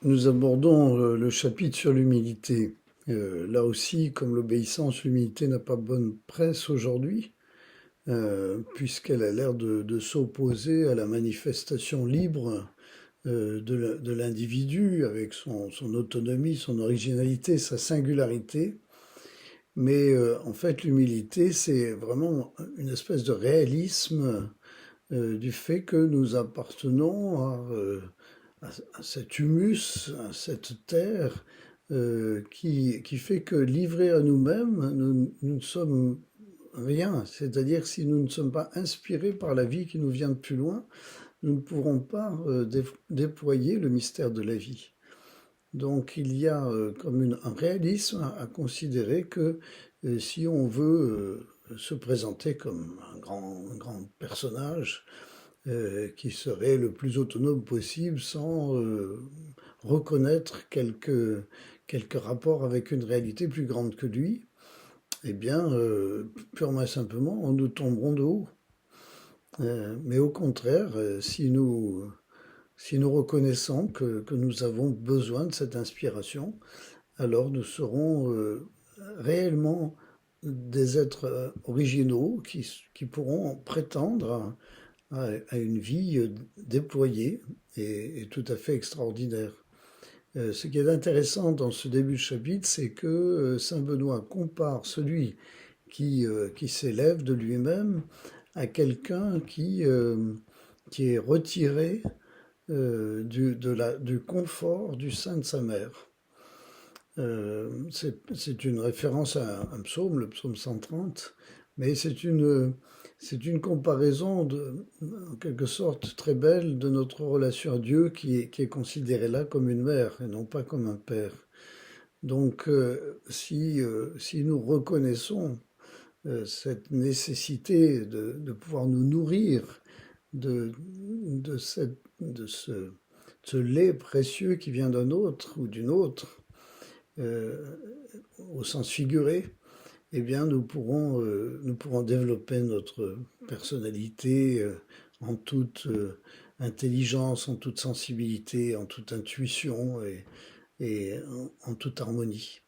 Nous abordons le chapitre sur l'humilité. Là aussi, comme l'obéissance, l'humilité n'a pas bonne presse aujourd'hui, puisqu'elle a l'air de s'opposer à la manifestation libre de l'individu, avec son autonomie, son originalité, sa singularité. Mais en fait, l'humilité, c'est vraiment une espèce de réalisme du fait que nous appartenons à cet humus, à cette terre qui fait que livrés à nous-mêmes, nous ne sommes rien. C'est-à-dire si nous ne sommes pas inspirés par la vie qui nous vient de plus loin, nous ne pourrons pas déployer le mystère de la vie. Donc il y a comme un réalisme à considérer que si on veut se présenter comme un grand personnage, qui serait le plus autonome possible sans reconnaître quelques rapports avec une réalité plus grande que lui, eh bien, purement et simplement, nous tomberons de haut. Mais au contraire, si nous reconnaissons que nous avons besoin de cette inspiration, alors nous serons réellement des êtres originaux qui pourront prétendre à une vie déployée et tout à fait extraordinaire. Ce qui est intéressant dans ce début de chapitre, c'est que Saint Benoît compare celui qui s'élève de lui-même à quelqu'un qui est retiré du confort du sein de sa mère. C'est une référence à un psaume, le psaume 130, mais c'est une comparaison en quelque sorte très belle de notre relation à Dieu qui est considérée là comme une mère et non pas comme un père. Donc si nous reconnaissons cette nécessité de pouvoir nous nourrir de ce lait précieux qui vient d'un autre ou d'une autre, euh, au sens figuré, eh bien, nous pourrons développer notre personnalité en toute intelligence, en toute sensibilité, en toute intuition et en toute harmonie.